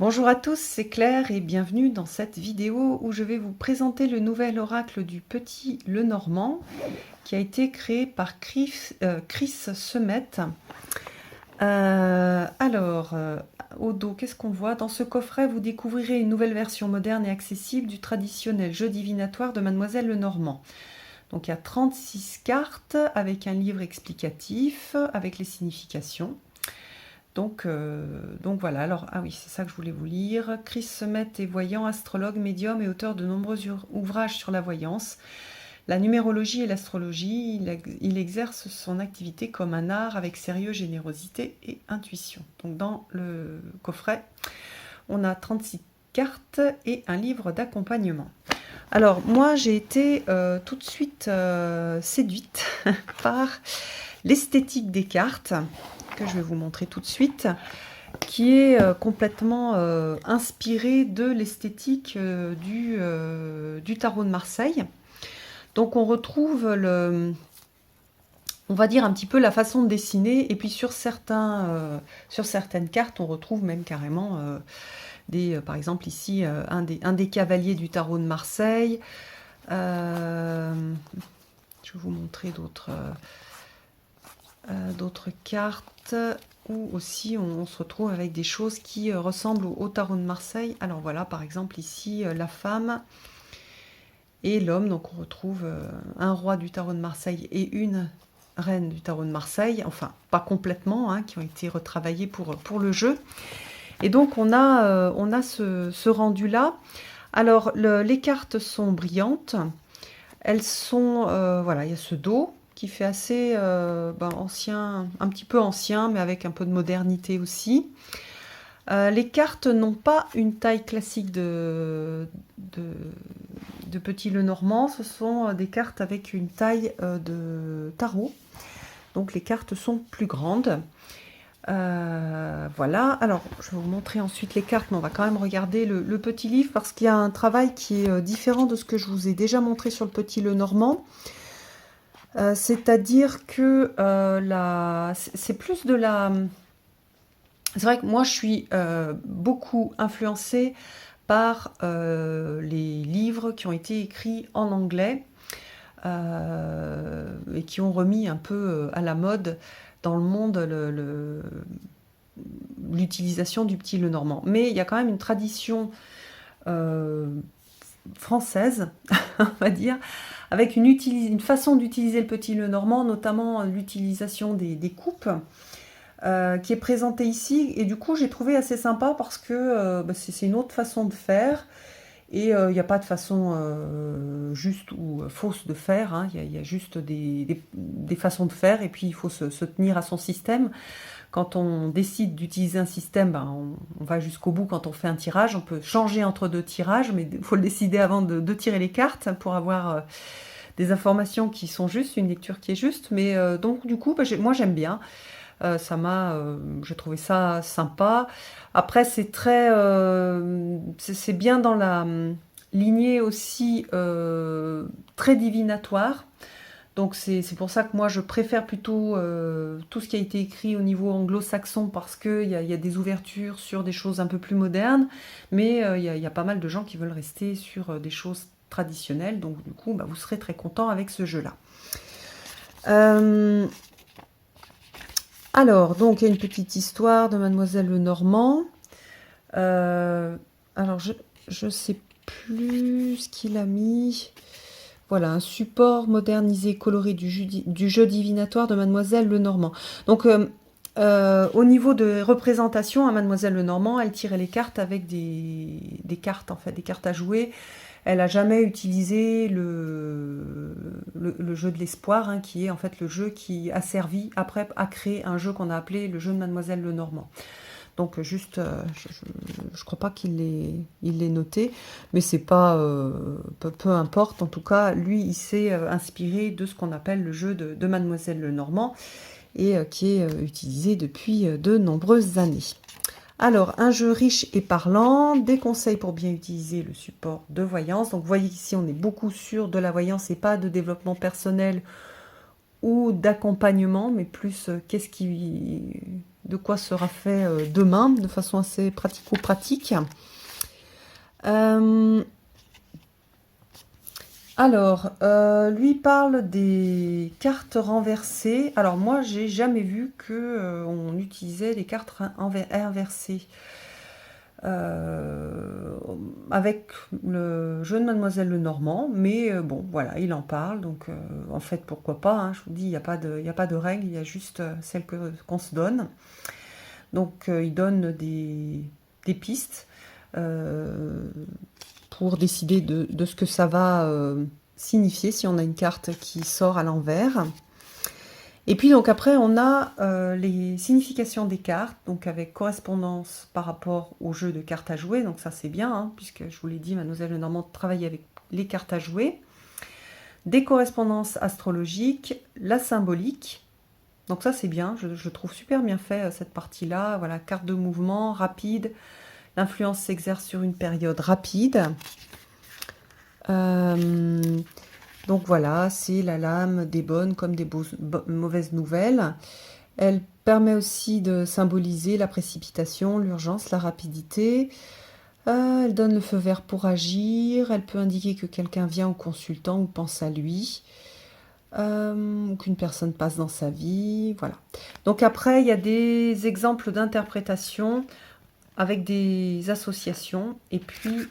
Bonjour à tous, c'est Claire et bienvenue dans cette vidéo où je vais vous présenter le nouvel oracle du Petit Lenormand qui a été créé par Chris Semet. Au dos, qu'est-ce qu'on voit? Dans ce coffret, vous découvrirez une nouvelle version moderne et accessible du traditionnel jeu divinatoire de Mademoiselle Lenormand. Donc il y a 36 cartes avec un livre explicatif, avec les significations. Donc voilà, alors, ah oui, c'est ça que je voulais vous lire. Chris Semet est voyant, astrologue, médium et auteur de nombreux ouvrages sur la voyance, la numérologie et l'astrologie. Il exerce son activité comme un art avec sérieux, générosité et intuition. Donc dans le coffret, on a 36 cartes et un livre d'accompagnement. Alors moi, j'ai été tout de suite séduite par l'esthétique des cartes, que je vais vous montrer tout de suite, qui est complètement inspirée de l'esthétique du tarot de Marseille. Donc on retrouve on va dire un petit peu la façon de dessiner, et puis sur certaines cartes, on retrouve même carrément par exemple ici, un des cavaliers du tarot de Marseille. Je vais vous montrer d'autres cartes où aussi on se retrouve avec des choses qui ressemblent au tarot de Marseille. Alors voilà, par exemple ici, la femme et l'homme. Donc on retrouve un roi du tarot de Marseille et une reine du tarot de Marseille. Enfin, pas complètement, hein, qui ont été retravaillés pour le jeu. Et donc on a ce rendu-là. Alors les cartes sont brillantes. Elles sont, voilà, il y a ce dos qui fait assez ancien, un petit peu ancien, mais avec un peu de modernité aussi. Les cartes n'ont pas une taille classique de Petit Lenormand. Ce sont des cartes avec une taille de tarot. Donc les cartes sont plus grandes. Voilà, alors je vais vous montrer ensuite les cartes, mais on va quand même regarder le petit livre parce qu'il y a un travail qui est différent de ce que je vous ai déjà montré sur le Petit Lenormand. C'est-à-dire que c'est plus de la... C'est vrai que moi je suis beaucoup influencée par les livres qui ont été écrits en anglais et qui ont remis un peu à la mode dans le monde l'utilisation du Petit Lenormand. Mais il y a quand même une tradition française, on va dire, avec une façon d'utiliser le Petit Lenormand, notamment l'utilisation des coupes, qui est présentée ici. Et du coup, j'ai trouvé assez sympa parce que c'est une autre façon de faire. Et il n'y a pas de façon juste ou fausse de faire, hein. Il y a juste des façons de faire, et puis il faut se tenir à son système. Quand on décide d'utiliser un système, on va jusqu'au bout. Quand on fait un tirage, on peut changer entre deux tirages, mais il faut le décider avant de tirer les cartes pour avoir des informations qui sont justes, une lecture qui est juste. Mais donc du coup, moi j'aime bien. J'ai trouvé ça sympa. Après, c'est bien dans la lignée aussi très divinatoire. Donc c'est pour ça que moi je préfère plutôt tout ce qui a été écrit au niveau anglo-saxon, parce qu'il y a des ouvertures sur des choses un peu plus modernes, mais il y a pas mal de gens qui veulent rester sur des choses traditionnelles. Donc du coup, vous serez très content avec ce jeu-là. Alors, donc, il y a une petite histoire de Mademoiselle Lenormand. Alors, je ne sais plus ce qu'il a mis. Voilà, un support modernisé, coloré du jeu divinatoire de Mademoiselle Lenormand. Donc, au niveau de représentation, à Mademoiselle Lenormand, elle tirait les cartes avec des cartes, en fait, des cartes à jouer. Elle n'a jamais utilisé le jeu de l'espoir, hein, qui est en fait le jeu qui a servi après à créer un jeu qu'on a appelé le jeu de Mademoiselle Lenormand. Donc juste, je crois pas qu'il l'ait noté, mais c'est pas peu importe. En tout cas, lui, il s'est inspiré de ce qu'on appelle le jeu de Mademoiselle Lenormand, et qui est utilisé depuis de nombreuses années. Alors, un jeu riche et parlant, des conseils pour bien utiliser le support de voyance. Donc, vous voyez qu'ici, on est beaucoup sur de la voyance et pas de développement personnel ou d'accompagnement, mais plus de quoi sera fait demain, de façon assez pratico-pratique. Alors, lui parle des cartes renversées. Alors moi, j'ai jamais vu que on utilisait les cartes inversées avec le jeu de Mademoiselle Lenormand. Mais bon, voilà, il en parle. Donc, en fait, pourquoi pas, hein, je vous dis, il n'y a pas de règle, il y a juste celle qu'on se donne. Donc, il donne des pistes pour décider de ce que ça va signifier si on a une carte qui sort à l'envers. Et puis donc après on a les significations des cartes, donc avec correspondance par rapport au jeu de cartes à jouer, donc ça c'est bien, hein, puisque je vous l'ai dit, Mademoiselle Lenormand travaille avec les cartes à jouer, des correspondances astrologiques, la symbolique, donc ça c'est bien, je trouve super bien fait cette partie-là, voilà, carte de mouvement rapide, l'influence s'exerce sur une période rapide. Donc voilà, c'est la lame des bonnes comme des mauvaises nouvelles. Elle permet aussi de symboliser la précipitation, l'urgence, la rapidité. Elle donne le feu vert pour agir. Elle peut indiquer que quelqu'un vient au consultant ou pense à lui. Ou qu'une personne passe dans sa vie. Voilà. Donc après, il y a des exemples d'interprétation avec des associations. Et puis...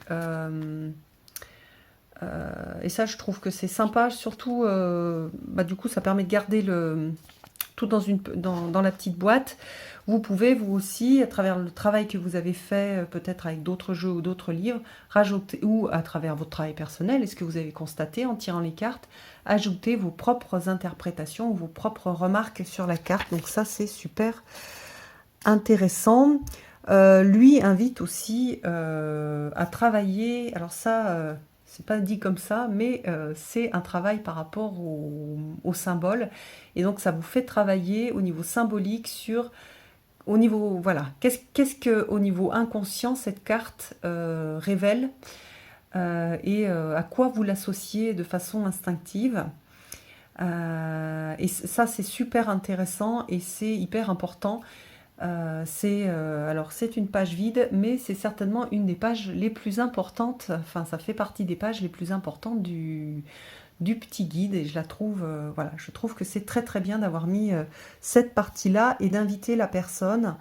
et ça, je trouve que c'est sympa, surtout, du coup, ça permet de garder tout dans la petite boîte. Vous pouvez, vous aussi, à travers le travail que vous avez fait, peut-être avec d'autres jeux ou d'autres livres, rajouter, ou à travers votre travail personnel, et ce que vous avez constaté en tirant les cartes, ajouter vos propres interprétations, vos propres remarques sur la carte. Donc ça, c'est super intéressant. Lui invite aussi à travailler, alors ça... c'est pas dit comme ça, mais c'est un travail par rapport au symbole. Et donc, ça vous fait travailler au niveau symbolique au niveau, voilà, qu'est-ce que au niveau inconscient, cette carte révèle et à quoi vous l'associez de façon instinctive. Et ça, c'est super intéressant et c'est hyper important. Alors c'est une page vide, mais c'est certainement une des pages les plus importantes, enfin ça fait partie des pages les plus importantes du petit guide et je la trouve, voilà, je trouve que c'est très très bien d'avoir mis cette partie-là et d'inviter la personne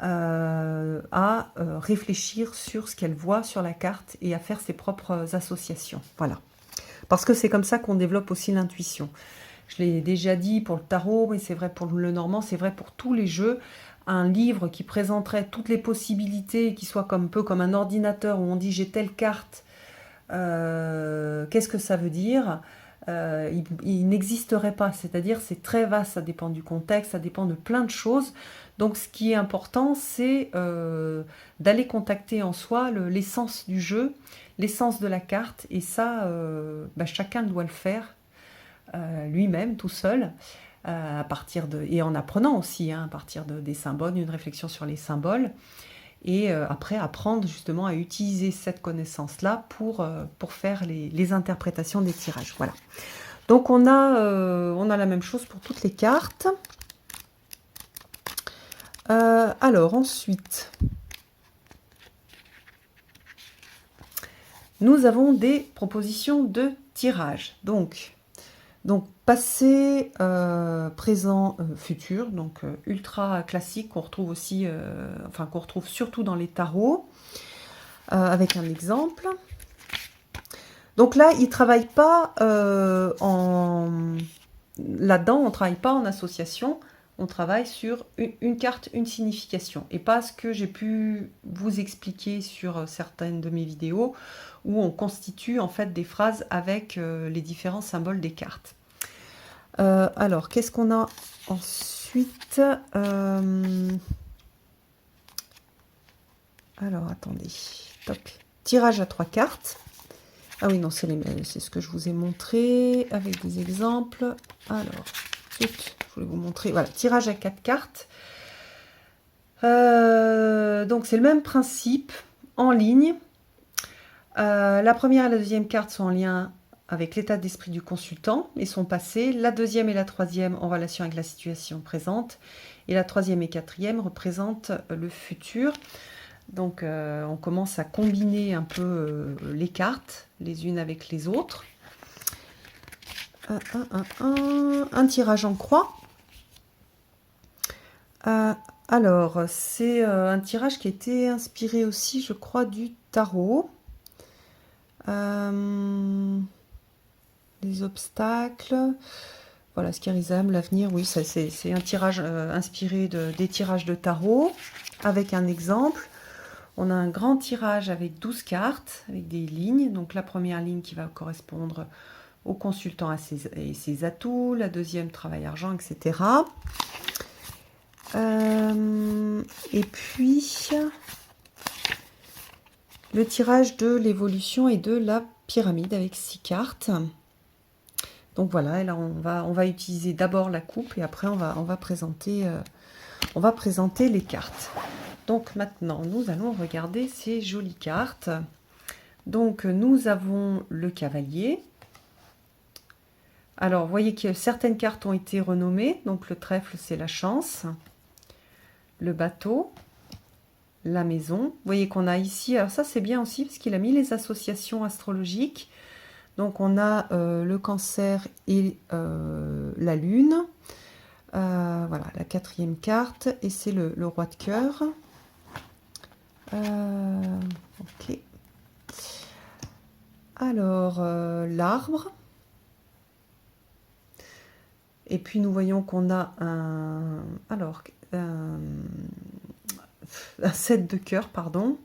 à réfléchir sur ce qu'elle voit sur la carte et à faire ses propres associations, voilà. Parce que c'est comme ça qu'on développe aussi l'intuition. Je l'ai déjà dit pour le tarot, mais c'est vrai pour le Lenormand, c'est vrai pour tous les jeux. Un livre qui présenterait toutes les possibilités, qui soit un peu comme un ordinateur où on dit j'ai telle carte, qu'est-ce que ça veut dire il n'existerait pas, c'est-à-dire c'est très vaste, ça dépend du contexte, ça dépend de plein de choses. Donc ce qui est important, c'est d'aller contacter en soi l'essence du jeu, l'essence de la carte, et ça, chacun doit le faire lui-même, tout seul. À partir et en apprenant aussi, hein, à partir des symboles, une réflexion sur les symboles, et après apprendre justement à utiliser cette connaissance-là pour faire les interprétations des tirages. Voilà. Donc on a la même chose pour toutes les cartes. Alors ensuite, nous avons des propositions de tirage. Donc passé, présent, futur, donc ultra classique qu'on retrouve aussi, qu'on retrouve surtout dans les tarots, avec un exemple. Donc là, il ne travaille pas là-dedans, on ne travaille pas en association, on travaille sur une carte, une signification, et pas ce que j'ai pu vous expliquer sur certaines de mes vidéos, où on constitue en fait des phrases avec les différents symboles des cartes. Alors, qu'est-ce qu'on a ensuite Alors, attendez. Toc. Tirage à 3 cartes. Ah oui, non, c'est ce que je vous ai montré avec des exemples. Alors, je voulais vous montrer. Voilà, tirage à 4 cartes. Donc, c'est le même principe en ligne. La première et la deuxième carte sont en lien avec l'état d'esprit du consultant et son passé. La deuxième et la troisième en relation avec la situation présente. Et la troisième et quatrième représentent le futur. Donc on commence à combiner un peu les cartes, les unes avec les autres. Un tirage en croix. Alors, c'est un tirage qui a été inspiré aussi, je crois, du tarot. Les obstacles. Voilà, ce qui résume l'avenir. Oui, c'est un tirage inspiré des tirages de tarot, avec un exemple. On a un grand tirage avec 12 cartes, avec des lignes. Donc la première ligne qui va correspondre au consultant et ses atouts. La deuxième, travail argent, etc. Et puis, le tirage de l'évolution et de la pyramide avec 6 cartes. Donc voilà, et là on va utiliser d'abord la coupe et après on va présenter les cartes. Donc maintenant, nous allons regarder ces jolies cartes. Donc nous avons le cavalier. Alors, vous voyez que certaines cartes ont été renommées. Donc le trèfle, c'est la chance. Le bateau. La maison. Vous voyez qu'on a ici, alors ça c'est bien aussi parce qu'il a mis les associations astrologiques. Donc on a le cancer et la lune. Voilà, la quatrième carte. Et c'est le roi de cœur. Ok. Alors, l'arbre. Et puis nous voyons qu'on a un 7 de cœur, pardon.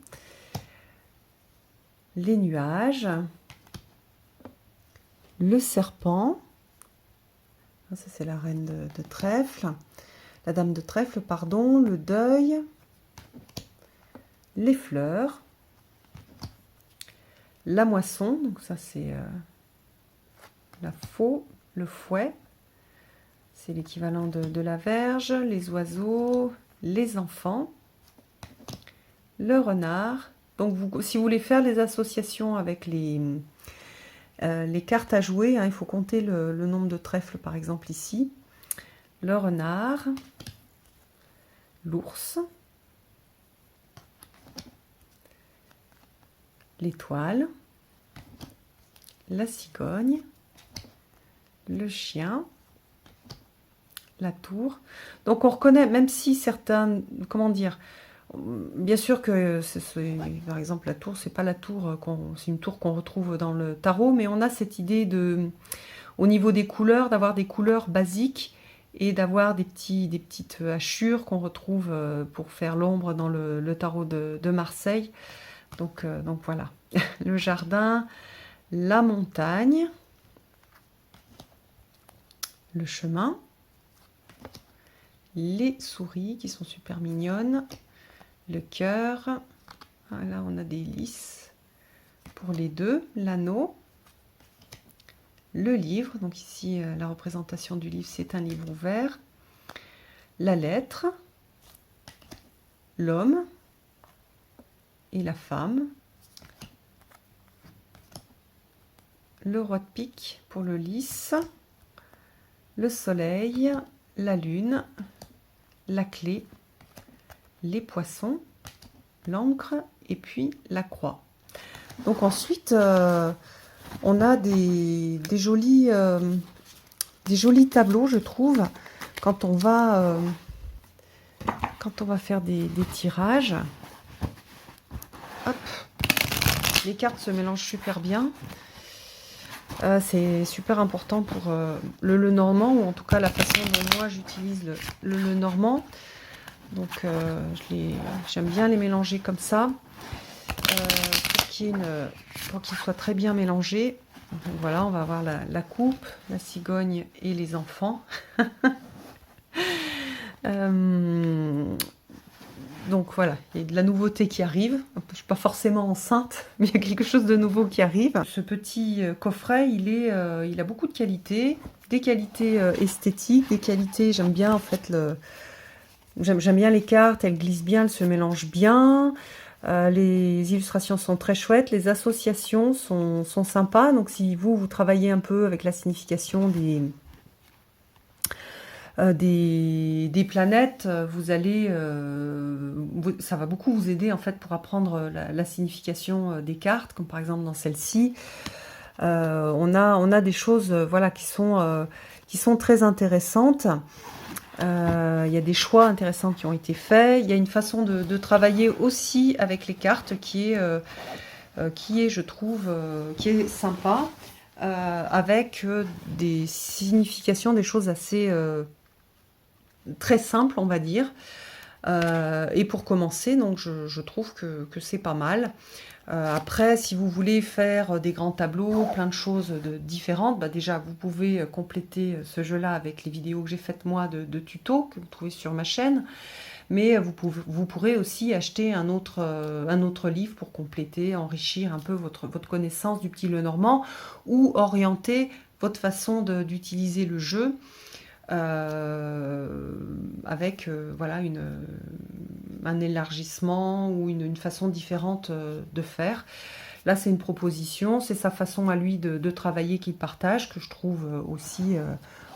Les nuages. Le serpent. Ça c'est la reine de trèfle. La dame de trèfle, pardon. Le deuil. Les fleurs. La moisson. Donc ça c'est la faux. Le fouet. C'est l'équivalent de la verge. Les oiseaux. Les enfants. Le renard. Donc si vous voulez faire les associations avec les cartes à jouer, hein, il faut compter le nombre de trèfles par exemple ici. Le renard. L'ours. L'étoile. La cigogne. Le chien. La tour. Donc on reconnaît, même si certains, comment dire, bien sûr que par exemple la tour, c'est pas la tour c'est une tour qu'on retrouve dans le tarot, mais on a cette idée de, au niveau des couleurs, d'avoir des couleurs basiques et d'avoir des petites hachures qu'on retrouve pour faire l'ombre dans le tarot de Marseille. Donc voilà, le jardin, la montagne, le chemin. Les souris qui sont super mignonnes, le cœur, là on a des lys pour les deux, l'anneau, le livre, donc ici la représentation du livre c'est un livre ouvert, la lettre, l'homme et la femme, le roi de pique pour le lys, le soleil, la lune, la clé, les poissons, l'encre et puis la croix. Donc ensuite, on a des jolis tableaux, je trouve, quand on va faire des tirages. Hop, les cartes se mélangent super bien. C'est super important pour le Lenormand, ou en tout cas la façon dont moi j'utilise le Lenormand. Donc j'aime bien les mélanger comme ça, pour qu'ils soient très bien mélangés. Donc, voilà, on va avoir la coupe, la cigogne et les enfants. Donc voilà, il y a de la nouveauté qui arrive. Je ne suis pas forcément enceinte, mais il y a quelque chose de nouveau qui arrive. Ce petit coffret, il a beaucoup de qualités, des qualités esthétiques, des qualités, j'aime bien en fait j'aime bien les cartes, elles glissent bien, elles se mélangent bien. Les illustrations sont très chouettes, les associations sont sympas. Donc si vous travaillez un peu avec la signification des planètes, vous allez, ça va beaucoup vous aider en fait pour apprendre la signification des cartes, comme par exemple dans celle-ci. On a des choses voilà, qui sont très intéressantes. Il y a des choix intéressants qui ont été faits. Il y a une façon de travailler aussi avec les cartes qui est je trouve, qui est sympa, avec des significations, des choses assez très simples, on va dire. Et pour commencer, donc je trouve que c'est pas mal. Après, si vous voulez faire des grands tableaux, plein de choses différentes, bah déjà, vous pouvez compléter ce jeu-là avec les vidéos que j'ai faites moi de tutos que vous trouvez sur ma chaîne. Mais vous pourrez aussi acheter un autre livre pour compléter, enrichir un peu votre connaissance du petit Lenormand ou orienter votre façon d'utiliser le jeu avec voilà, un élargissement ou une façon différente de faire. Là, c'est une proposition, c'est sa façon à lui de travailler qu'il partage, que je trouve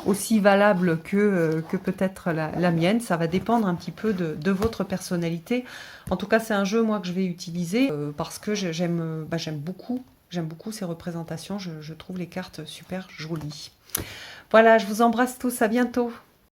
aussi valable que peut-être la mienne. Ça va dépendre un petit peu de votre personnalité. En tout cas, c'est un jeu, moi, que je vais utiliser parce que j'aime beaucoup. J'aime beaucoup ces représentations. Je trouve les cartes super jolies. Voilà, je vous embrasse tous. À bientôt.